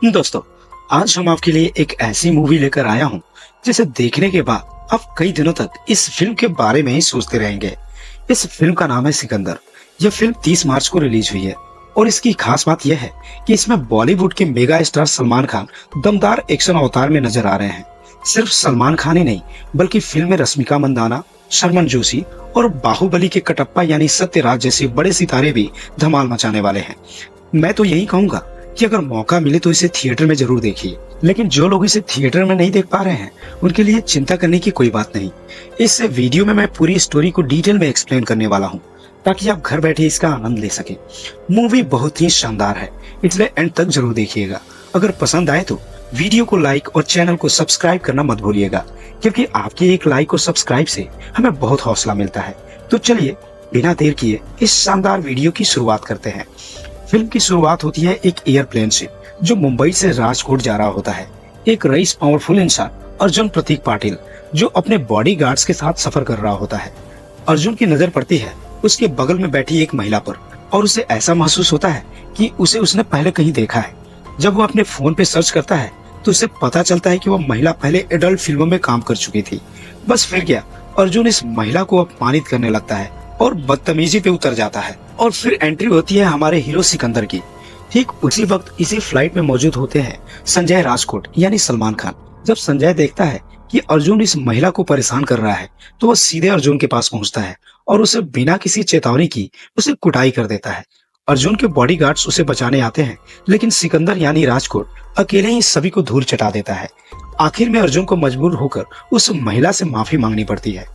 दोस्तों, आज हम आपके लिए एक ऐसी मूवी लेकर आया हूँ जिसे देखने के बाद आप कई दिनों तक इस फिल्म के बारे में ही सोचते रहेंगे। इस फिल्म का नाम है सिकंदर। यह फिल्म 30 मार्च को रिलीज हुई है और इसकी खास बात यह है कि इसमें बॉलीवुड के मेगा स्टार सलमान खान दमदार एक्शन अवतार में नजर आ रहे हैं। सिर्फ सलमान खान ही नहीं बल्कि फिल्म में रश्मिका मंदाना, शर्मन जोशी और बाहुबली के कटप्पा यानी सत्यराज जैसे बड़े सितारे भी धमाल मचाने वाले हैं। मैं तो यही कहूंगा कि अगर मौका मिले तो इसे थिएटर में जरूर देखिए, लेकिन जो लोग इसे थिएटर में नहीं देख पा रहे हैं उनके लिए चिंता करने की कोई बात नहीं। इस वीडियो में मैं पूरी स्टोरी को डिटेल में एक्सप्लेन करने वाला हूँ ताकि आप घर बैठे इसका आनंद ले सके। मूवी बहुत ही शानदार है, इसलिए एंड तक जरूर देखिएगा। अगर पसंद आए तो वीडियो को लाइक और चैनल को सब्सक्राइब करना मत भूलिएगा, क्योंकि आपके एक लाइक और सब्सक्राइब से हमें बहुत हौसला मिलता है। तो चलिए बिना देर किए इस शानदार वीडियो की शुरुआत करते हैं। फिल्म की शुरुआत होती है एक एयरप्लेन से जो मुंबई से राजकोट जा रहा होता है। एक रईस पावरफुल इंसान अर्जुन प्रतीक पाटिल जो अपने बॉडीगार्ड्स के साथ सफर कर रहा होता है। अर्जुन की नजर पड़ती है उसके बगल में बैठी एक महिला पर और उसे ऐसा महसूस होता है कि उसे उसने पहले कहीं देखा है। जब वो अपने फोन पे सर्च करता है तो उसे पता चलता है कि वो महिला पहले एडल्ट फिल्मों में काम कर चुकी थी। बस फिर क्या, अर्जुन इस महिला को अपमानित करने लगता है और बदतमीजी पे उतर जाता है और फिर एंट्री होती है हमारे हीरो सिकंदर की। ठीक उसी वक्त इसी फ्लाइट में मौजूद होते हैं संजय राजकोट यानी सलमान खान। जब संजय देखता है कि अर्जुन इस महिला को परेशान कर रहा है तो वह सीधे अर्जुन के पास पहुंचता है और उसे बिना किसी चेतावनी की उसे कुटाई कर देता है। अर्जुन के बॉडीगार्ड्स उसे बचाने आते हैं, लेकिन सिकंदर यानी राजकोट अकेले ही सभी को धूल चटा देता है। आखिर में अर्जुन को मजबूर होकर उस महिला से माफी मांगनी पड़ती है।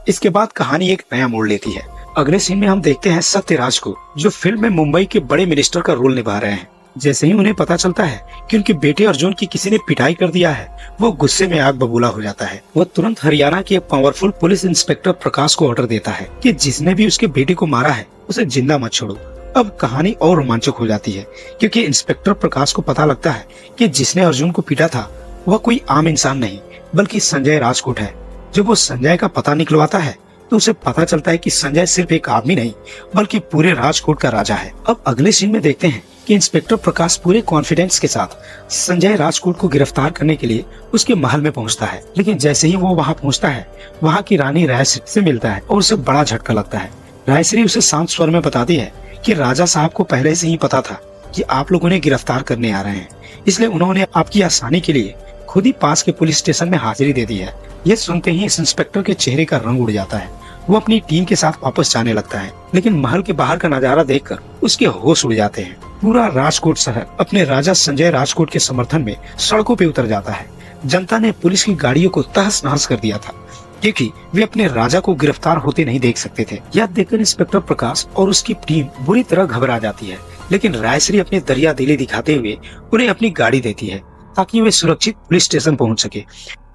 इसके बाद कहानी एक नया मोड़ लेती है। अगले सीन में हम देखते हैं सत्यराज को जो फिल्म में मुंबई के बड़े मिनिस्टर का रोल निभा रहे हैं। जैसे ही उन्हें पता चलता है कि उनके बेटे अर्जुन की किसी ने पिटाई कर दिया है, वो गुस्से में आग बबूला हो जाता है। वो तुरंत हरियाणा के पावरफुल पुलिस इंस्पेक्टर प्रकाश को ऑर्डर देता है कि जिसने भी उसके बेटे को मारा है उसे जिंदा मत छोड़ो। अब कहानी और रोमांचक हो जाती है क्योंकि इंस्पेक्टर प्रकाश को पता लगता है कि जिसने अर्जुन को पीटा था वह कोई आम इंसान नहीं बल्कि संजय राजकोट है। जब वो संजय का पता निकलवाता है तो उसे पता चलता है कि संजय सिर्फ एक आदमी नहीं बल्कि पूरे राजकोट का राजा है। अब अगले सीन में देखते हैं कि इंस्पेक्टर प्रकाश पूरे कॉन्फिडेंस के साथ संजय राजकोट को गिरफ्तार करने के लिए उसके महल में पहुंचता है। लेकिन जैसे ही वो वहां पहुंचता है, वहां की रानी रायश्री से मिलता है और उसे बड़ा झटका लगता है। रायश्री उसे शांत स्वर में बताती है कि राजा साहब को पहले से ही पता था कि आप लोग उन्हें गिरफ्तार करने आ रहे हैं, इसलिए उन्होंने आपकी आसानी के लिए खुद ही पास के पुलिस स्टेशन में हाजिरी दे दी है। यह सुनते ही इस इंस्पेक्टर के चेहरे का रंग उड़ जाता है। वो अपनी टीम के साथ वापस जाने लगता है, लेकिन महल के बाहर का नजारा देखकर उसके होश उड़ जाते हैं। पूरा राजकोट शहर अपने राजा संजय राजकोट के समर्थन में सड़कों पे उतर जाता है। जनता ने पुलिस की गाड़ियों को तहस नहस कर दिया था क्योंकि वे अपने राजा को गिरफ्तार होते नहीं देख सकते थे। यह देखकर इंस्पेक्टर प्रकाश और उसकी टीम बुरी तरह घबरा जाती है, लेकिन रायश्री अपनी दरिया दिली दिखाते हुए उन्हें अपनी गाड़ी देती है ताकि वे सुरक्षित पुलिस स्टेशन पहुंच सके।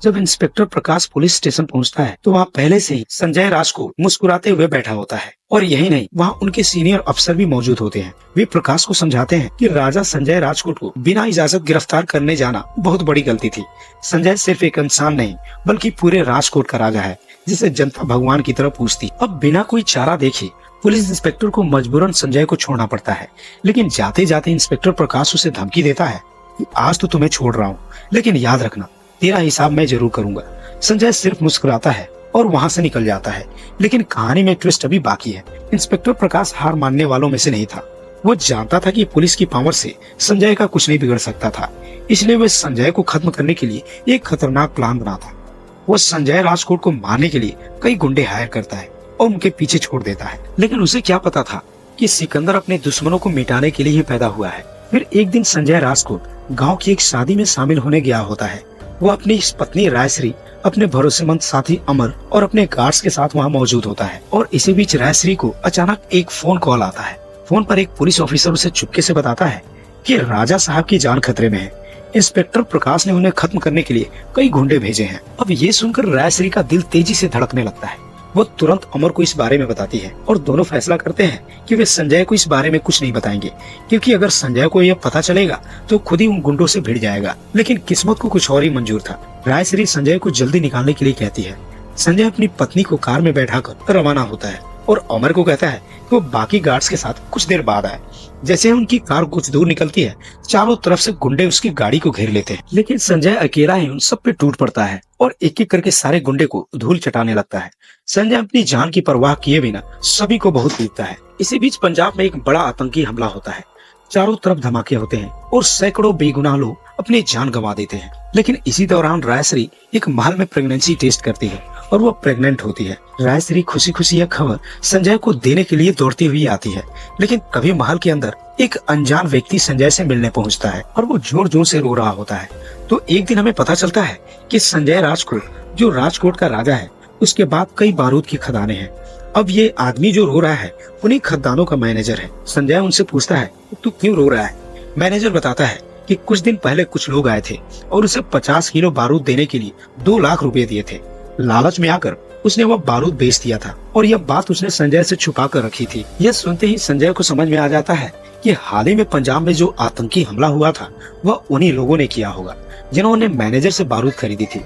जब इंस्पेक्टर प्रकाश पुलिस स्टेशन पहुंचता है तो वहाँ पहले से ही संजय राजकोट मुस्कुराते हुए बैठा होता है और यही नहीं, वहाँ उनके सीनियर अफसर भी मौजूद होते हैं। वे प्रकाश को समझाते हैं कि राजा संजय राजकोट को बिना इजाजत गिरफ्तार करने जाना बहुत बड़ी गलती थी। संजय सिर्फ एक इंसान नहीं बल्कि पूरे राजकोट का राजा है जिसे जनता भगवान की तरह पूजती। अब बिना कोई चारा देखे पुलिस इंस्पेक्टर को मजबूरन संजय को छोड़ना पड़ता है, लेकिन जाते जाते इंस्पेक्टर प्रकाश उसे धमकी देता है कि आज तो तुम्हें छोड़ रहा हूँ, लेकिन याद रखना तेरा हिसाब मैं जरूर करूंगा। संजय सिर्फ मुस्कुराता है और वहां से निकल जाता है, लेकिन कहानी में ट्विस्ट अभी बाकी है। इंस्पेक्टर प्रकाश हार मानने वालों में से नहीं था। वो जानता था कि पुलिस की पावर से संजय का कुछ नहीं बिगड़ सकता था, इसलिए वह संजय को खत्म करने के लिए एक खतरनाक प्लान बनाता। वो संजय राजकोट को मारने के लिए कई गुंडे हायर करता है और उनके पीछे छोड़ देता है, लेकिन उसे क्या पता था कि सिकंदर अपने दुश्मनों को मिटाने के लिए ही पैदा हुआ है। फिर एक दिन संजय राजकोट गाँव की एक शादी में शामिल होने गया होता है। वो अपनी इस पत्नी रायश्री, अपने भरोसेमंद साथी अमर और अपने गार्ड्स के साथ वहाँ मौजूद होता है और इसी बीच रायश्री को अचानक एक फोन कॉल आता है। फोन पर एक पुलिस ऑफिसर उसे चुपके से बताता है कि राजा साहब की जान खतरे में है। इंस्पेक्टर प्रकाश ने उन्हें खत्म करने के लिए कई गुंडे भेजे हैं। अब ये सुनकर रायश्री का दिल तेजी से धड़कने लगता है। वो तुरंत अमर को इस बारे में बताती है और दोनों फैसला करते हैं कि वे संजय को इस बारे में कुछ नहीं बताएंगे, क्योंकि अगर संजय को यह पता चलेगा तो खुद ही उन गुंडों से भिड़ जाएगा। लेकिन किस्मत को कुछ और ही मंजूर था। रायश्री संजय को जल्दी निकालने के लिए कहती है। संजय अपनी पत्नी को कार में बैठाकर रवाना होता है और अमर को कहता है कि वो बाकी गार्ड्स के साथ कुछ देर बाद आए। जैसे उनकी कार कुछ दूर निकलती है, चारों तरफ से गुंडे उसकी गाड़ी को घेर लेते हैं, लेकिन संजय अकेला ही उन सब पे टूट पड़ता है और एक एक करके सारे गुंडे को धूल चटाने लगता है। संजय अपनी जान की परवाह किए बिना सभी को बहुत पीटता है। इसी बीच पंजाब में एक बड़ा आतंकी हमला होता है। चारों तरफ धमाके होते हैं और सैकड़ों बेगुनाह लोग अपनी जान गंवा देते हैं। लेकिन इसी दौरान रायश्री एक महल में प्रेगनेंसी टेस्ट करती है और वो प्रेग्नेंट होती है। रायश्री खुशी खुशी यह खबर संजय को देने के लिए दौड़ती हुई आती है, लेकिन तभी महल के अंदर एक अनजान व्यक्ति संजय से मिलने पहुंचता है और वो जोर जोर से रो रहा होता है। तो एक दिन हमें पता चलता है कि संजय राजकोट, जो राजकोट का राजा है, उसके बाद कई बारूद की खदानें हैं। अब ये आदमी जो रो रहा है उन्हीं खदानों का मैनेजर है। संजय उनसे पूछता है, तू क्यों रो रहा है? मैनेजर बताता है कि कुछ दिन पहले कुछ लोग आए थे और उसे 50 किलो बारूद देने के लिए 2 लाख रुपए दिए थे। लालच में आकर उसने वह बारूद बेच दिया था और यह बात उसने संजय से छुपा कर रखी थी। यह सुनते ही संजय को समझ में आ जाता है कि हाल ही में पंजाब में जो आतंकी हमला हुआ था वह उन्हीं लोगों ने किया होगा जिन्होंने मैनेजर से बारूद खरीदी थी।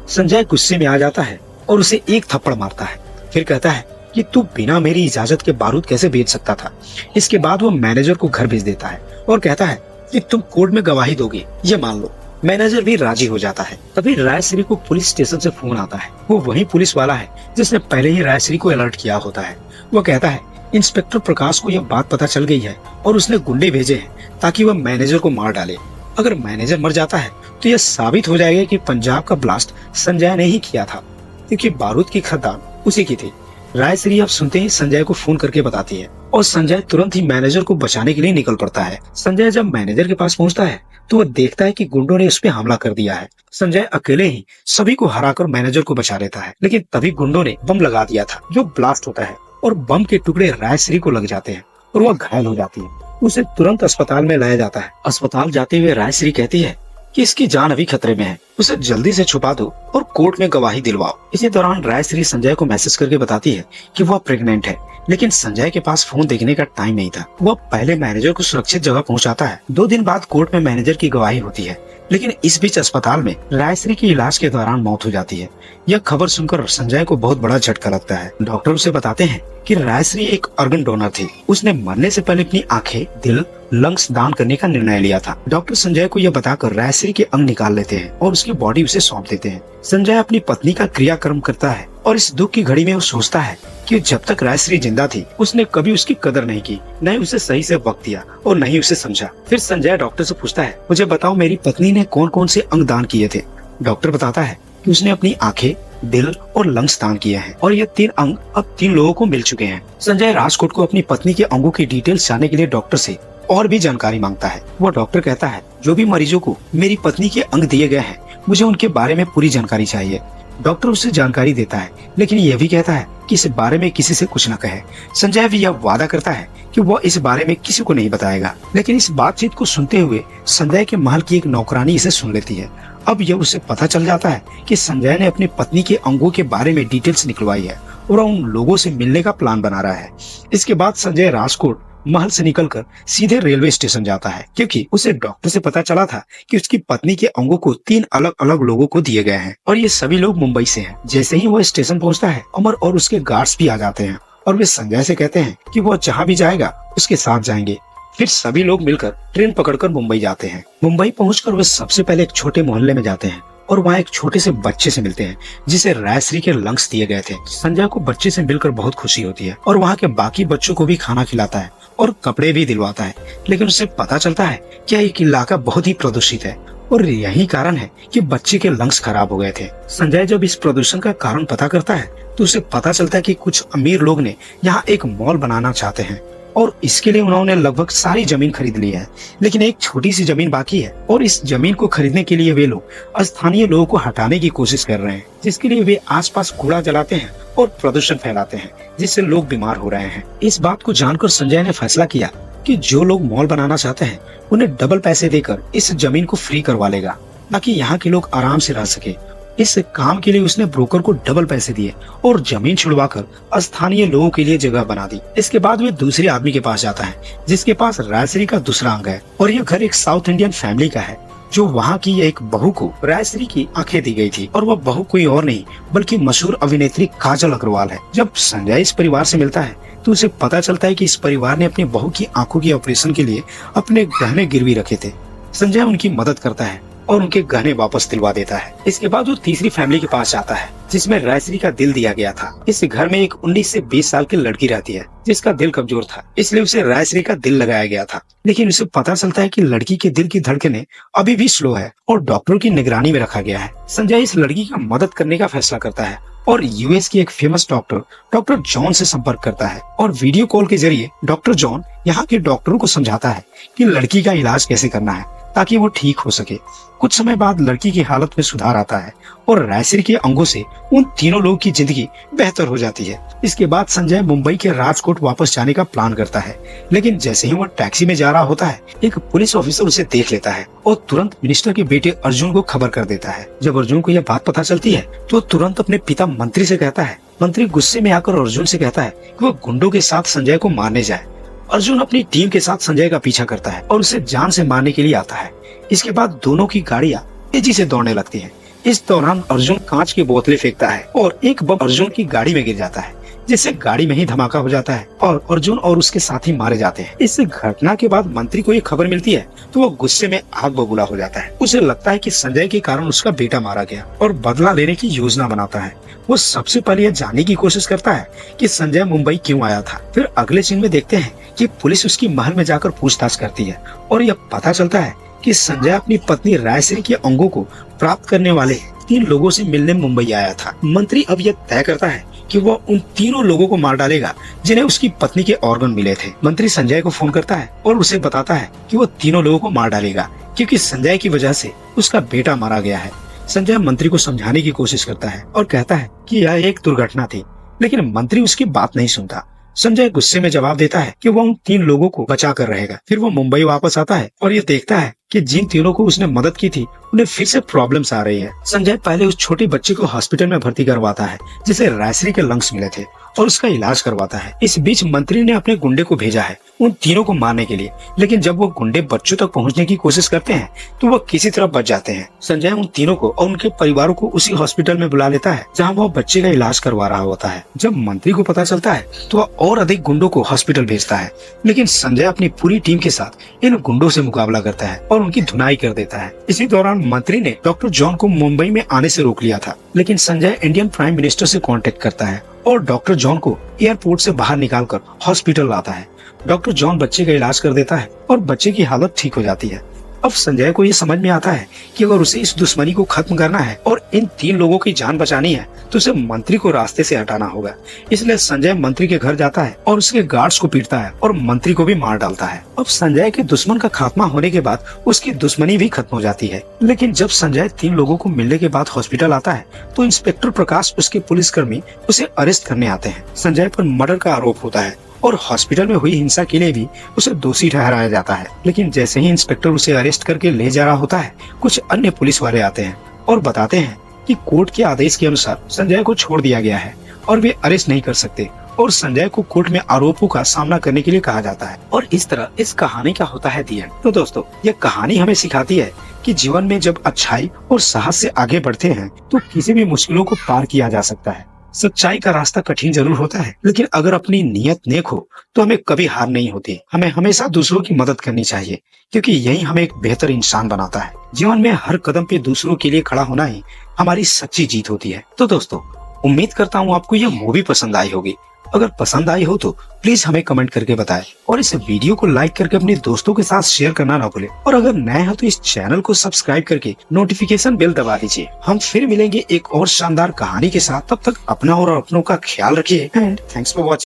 संजय गुस्से में आ जाता है और उसे एक थप्पड़ मारता है, फिर कहता है कि तू बिना मेरी इजाजत के बारूद कैसे बेच सकता था। इसके बाद वो मैनेजर को घर भेज देता है और कहता है कि तुम कोर्ट में गवाही दोगे, ये मान लो। मैनेजर भी राजी हो जाता है। तभी रायश्री को पुलिस स्टेशन से फोन आता है। वो वही पुलिस वाला है जिसने पहले ही रायश्री को अलर्ट किया होता है। वो कहता है इंस्पेक्टर प्रकाश को यह बात पता चल गई है और उसने गुंडे भेजे हैं ताकि वह मैनेजर को मार डाले। अगर मैनेजर मर जाता है तो यह साबित हो जाएगा कि पंजाब का ब्लास्ट संजय ने ही किया था, क्योंकि बारूद की खदान उसी की थी। रायश्री अब सुनते ही संजय को फोन करके बताती है और संजय तुरंत ही मैनेजर को बचाने के लिए निकल पड़ता है। संजय जब मैनेजर के पास पहुंचता है तो वह देखता है कि गुंडों ने उस पर हमला कर दिया है। संजय अकेले ही सभी को हराकर मैनेजर को बचा लेता है, लेकिन तभी गुंडों ने बम लगा दिया था जो ब्लास्ट होता है और बम के टुकड़े रायश्री को लग जाते हैं और वह घायल हो जाती है। उसे तुरंत अस्पताल में लाया जाता है। अस्पताल जाते हुए रायश्री कहती है कि इसकी जान अभी खतरे में है, उसे जल्दी से छुपा दो और कोर्ट में गवाही दिलवाओ। इसी दौरान रायश्री संजय को मैसेज करके बताती है कि वह प्रेग्नेंट है, लेकिन संजय के पास फोन देखने का टाइम नहीं था। वह पहले मैनेजर को सुरक्षित जगह पहुंचाता है। 2 दिन बाद कोर्ट में मैनेजर की गवाही होती है, लेकिन इस बीच अस्पताल में रायश्री की इलाज के दौरान मौत हो जाती है। यह खबर सुनकर संजय को बहुत बड़ा झटका लगता है। डॉक्टर उसे बताते हैं कि रायश्री एक ऑर्गन डोनर थी। उसने मरने से पहले अपनी आंखें, दिल, लंग्स दान करने का निर्णय लिया था। डॉक्टर संजय को यह बताकर रायश्री के अंग निकाल लेते हैं और उसकी बॉडी उसे सौंप देते हैं। संजय अपनी पत्नी का क्रियाक्रम करता है और इस दुख की घड़ी में वो सोचता है कि जब तक रायश्री जिंदा थी उसने कभी उसकी कदर नहीं की, न ही उसे सही से वक्त दिया और न ही उसे समझा। फिर संजय डॉक्टर से पूछता है, मुझे बताओ मेरी पत्नी ने कौन कौन से अंग दान किए थे। डॉक्टर बताता है कि उसने अपनी आंखें, दिल और लंग्स दान किए हैं और ये 3 अंग अब 3 लोगों को मिल चुके हैं। संजय राजकोट को अपनी पत्नी के अंगों की डिटेल्स जानने के लिए डॉक्टर से और भी जानकारी मांगता है। वो डॉक्टर कहता है, जो भी मरीजों को मेरी पत्नी के अंग दिए गए हैं मुझे उनके बारे में पूरी जानकारी चाहिए। डॉक्टर उससे जानकारी देता है, लेकिन यह भी कहता है कि इस बारे में किसी से कुछ न कहे। संजय भी यह वादा करता है कि वह इस बारे में किसी को नहीं बताएगा, लेकिन इस बातचीत को सुनते हुए संजय के महल की एक नौकरानी इसे सुन लेती है। अब यह उसे पता चल जाता है कि संजय ने अपनी पत्नी के अंगों के बारे में डिटेल्स निकलवाई है और उन लोगों से मिलने का प्लान बना रहा है। इसके बाद संजय राजकोट महल से निकलकर सीधे रेलवे स्टेशन जाता है, क्योंकि उसे डॉक्टर से पता चला था कि उसकी पत्नी के अंगों को 3 अलग अलग लोगों को दिए गए हैं और ये सभी लोग मुंबई से हैं। जैसे ही वो स्टेशन पहुंचता है, अमर और उसके गार्ड्स भी आ जाते हैं और वे संजय से कहते हैं कि वो जहाँ भी जाएगा उसके साथ जाएंगे। फिर सभी लोग मिलकर ट्रेन पकड़कर मुंबई जाते हैं। मुंबई पहुंचकर वे सबसे पहले एक छोटे मोहल्ले में जाते हैं और वहाँ एक छोटे से बच्चे से मिलते हैं जिसे रायश्री के लंग्स दिए गए थे। संजय को बच्चे से मिलकर बहुत खुशी होती है और वहाँ के बाकी बच्चों को भी खाना खिलाता है और कपड़े भी दिलवाता है, लेकिन उसे पता चलता है कि यह इलाका बहुत ही प्रदूषित है और यही कारण है कि बच्चे के लंग्स खराब हो गए थे। संजय जब इस प्रदूषण का कारण पता करता है तो उसे पता चलता है कि कुछ अमीर लोग ने यहाँ एक मॉल बनाना चाहते हैं और इसके लिए उन्होंने लगभग सारी जमीन खरीद ली है, लेकिन एक छोटी सी जमीन बाकी है और इस जमीन को खरीदने के लिए वे लोग स्थानीय लोगों को हटाने की कोशिश कर रहे हैं, जिसके लिए वे आसपास कूड़ा जलाते हैं और प्रदूषण फैलाते हैं, जिससे लोग बीमार हो रहे हैं। इस बात को जानकर संजय ने फैसला किया कि जो लोग मॉल बनाना चाहते हैं उन्हें डबल पैसे देकर इस जमीन को फ्री करवा लेगा ताकि यहाँ के लोग आराम से रह सके। इस काम के लिए उसने ब्रोकर को डबल पैसे दिए और जमीन छुड़वाकर स्थानीय लोगों के लिए जगह बना दी। इसके बाद वे दूसरे आदमी के पास जाता है जिसके पास रायश्री का दूसरा अंग है और यह घर एक साउथ इंडियन फैमिली का है। जो वहाँ की एक बहू को रायश्री की आंखें दी गई थी, और वह बहू कोई और नहीं बल्कि मशहूर अभिनेत्री काजल अग्रवाल है। जब संजय इस परिवार से मिलता है तो उसे पता चलता है कि इस परिवार ने अपनी बहू की आंखों की ऑपरेशन के लिए अपने गहने गिरवी रखे थे। संजय उनकी मदद करता है और उनके गहने वापस दिलवा देता है। इसके बाद वो तीसरी फैमिली के पास जाता है जिसमें रायश्री का दिल दिया गया था। इस घर में एक 19 से 20 साल की लड़की रहती है जिसका दिल कमजोर था, इसलिए उसे रायश्री का दिल लगाया गया था। लेकिन उसे पता चलता है कि लड़की के दिल की धड़कनें अभी भी स्लो है और डॉक्टरों की निगरानी में रखा गया है। संजय इस लड़की का मदद करने का फैसला करता है और यूएस की एक फेमस डॉक्टर जॉन से संपर्क करता है और वीडियो कॉल के जरिए डॉक्टर जॉन यहाँ के डॉक्टरों को समझाता है कि लड़की का इलाज कैसे करना है ताकि वो ठीक हो सके। कुछ समय बाद लड़की की हालत में सुधार आता है और रायश्री के अंगों से उन तीनों लोगों की जिंदगी बेहतर हो जाती है। इसके बाद संजय मुंबई के राजकोट वापस जाने का प्लान करता है, लेकिन जैसे ही वो टैक्सी में जा रहा होता है एक पुलिस ऑफिसर उसे देख लेता है और तुरंत मिनिस्टर के बेटे अर्जुन को खबर कर देता है। जब अर्जुन को यह बात पता चलती है तो तुरंत अपने पिता मंत्री से कहता है। मंत्री गुस्से में आकर अर्जुन से कहता है कि वो गुंडों के साथ संजय को मारने जाए। अर्जुन अपनी टीम के साथ संजय का पीछा करता है और उसे जान से मारने के लिए आता है। इसके बाद दोनों की गाड़ियां तेजी से दौड़ने लगती हैं। इस दौरान अर्जुन कांच की बोतलें फेंकता है और एक बम अर्जुन की गाड़ी में गिर जाता है, जिससे गाड़ी में ही धमाका हो जाता है और अर्जुन और उसके साथी मारे जाते हैं। इस घटना के बाद मंत्री को ये खबर मिलती है तो वो गुस्से में आग बबूला हो जाता है। उसे लगता है कि संजय के कारण उसका बेटा मारा गया और बदला लेने की योजना बनाता है। वो सबसे पहले यह जानने की कोशिश करता है कि संजय मुंबई क्यों आया था। फिर अगले सीन में देखते हैं कि पुलिस उसकी महल में जाकर पूछताछ करती है और यह पता चलता है कि संजय अपनी पत्नी रायश्री के अंगों को प्राप्त करने वाले 3 लोगों से मिलने मुंबई आया था। मंत्री अब यह तय करता है कि वह उन तीनों लोगों को मार डालेगा जिन्हें उसकी पत्नी के ऑर्गन मिले थे। मंत्री संजय को फोन करता है और उसे बताता है कि वो तीनों लोगों को मार डालेगा क्योंकि संजय की वजह से उसका बेटा मारा गया है। संजय मंत्री को समझाने की कोशिश करता है और कहता है कि यह एक दुर्घटना थी, लेकिन मंत्री उसकी बात नहीं सुनता। संजय गुस्से में जवाब देता है कि वह उन 3 लोगों को बचा कर रहेगा। फिर वो मुंबई वापस आता है और ये देखता है कि जिन तीनों को उसने मदद की थी उन्हें फिर से प्रॉब्लम्स आ रही है। संजय पहले उस छोटे बच्चे को हॉस्पिटल में भर्ती करवाता है जिसे रायश्री के लंग्स मिले थे और उसका इलाज करवाता है। इस बीच मंत्री ने अपने गुंडे को भेजा है उन तीनों को मारने के लिए, लेकिन जब वो गुंडे बच्चों तक पहुंचने की कोशिश करते हैं तो वो किसी तरह बच जाते हैं। संजय उन तीनों को और उनके परिवारों को उसी हॉस्पिटल में बुला लेता है जहाँ वो बच्चे का इलाज करवा रहा होता है। जब मंत्री को पता चलता है तो वह और अधिक गुंडों को हॉस्पिटल भेजता है, लेकिन संजय अपनी पूरी टीम के साथ इन गुंडों से मुकाबला करता है और उनकी धुनाई कर देता है। इसी दौरान मंत्री ने डॉक्टर जॉन को मुंबई में आने से रोक लिया था, लेकिन संजय इंडियन प्राइम मिनिस्टर से कांटेक्ट करता है और डॉक्टर जॉन को एयरपोर्ट से बाहर निकालकर हॉस्पिटल लाता है। डॉक्टर जॉन बच्चे का इलाज कर देता है और बच्चे की हालत ठीक हो जाती है। अब संजय को ये समझ में आता है कि अगर उसे इस दुश्मनी को खत्म करना है और इन 3 लोगों की जान बचानी है तो उसे मंत्री को रास्ते से हटाना होगा। इसलिए संजय मंत्री के घर जाता है और उसके गार्ड्स को पीटता है और मंत्री को भी मार डालता है। अब संजय के दुश्मन का खात्मा होने के बाद उसकी दुश्मनी भी खत्म हो जाती है। लेकिन जब संजय 3 लोगों को मिलने के बाद हॉस्पिटल आता है तो इंस्पेक्टर प्रकाश उसके पुलिसकर्मी उसे अरेस्ट करने आते हैं। संजय पर मर्डर का आरोप होता है और हॉस्पिटल में हुई हिंसा के लिए भी उसे दोषी ठहराया जाता है। लेकिन जैसे ही इंस्पेक्टर उसे अरेस्ट करके ले जा रहा होता है कुछ अन्य पुलिस वाले आते हैं और बताते हैं कि कोर्ट के आदेश के अनुसार संजय को छोड़ दिया गया है और वे अरेस्ट नहीं कर सकते और संजय को कोर्ट में आरोपों का सामना करने के लिए कहा जाता है। और इस तरह इस कहानी का होता है दी एंड। तो दोस्तों यह कहानी हमें सिखाती है कि जीवन में जब अच्छाई और साहस से आगे बढ़ते हैं तो किसी भी मुश्किलों को पार किया जा सकता है। सच्चाई का रास्ता कठिन जरूर होता है, लेकिन अगर अपनी नीयत नेक हो तो हमें कभी हार नहीं होती। हमें हमेशा दूसरों की मदद करनी चाहिए क्योंकि यही हमें एक बेहतर इंसान बनाता है। जीवन में हर कदम पे दूसरों के लिए खड़ा होना ही हमारी सच्ची जीत होती है। तो दोस्तों उम्मीद करता हूँ आपको यह मूवी पसंद आई होगी। अगर पसंद आई हो तो प्लीज हमें कमेंट करके बताएं और इस वीडियो को लाइक करके अपने दोस्तों के साथ शेयर करना ना भूलें। और अगर नए हो तो इस चैनल को सब्सक्राइब करके नोटिफिकेशन बेल दबा दीजिए। हम फिर मिलेंगे एक और शानदार कहानी के साथ। तब तक अपना और अपनों का ख्याल रखिए एंड थैंक्स फॉर वॉचिंग।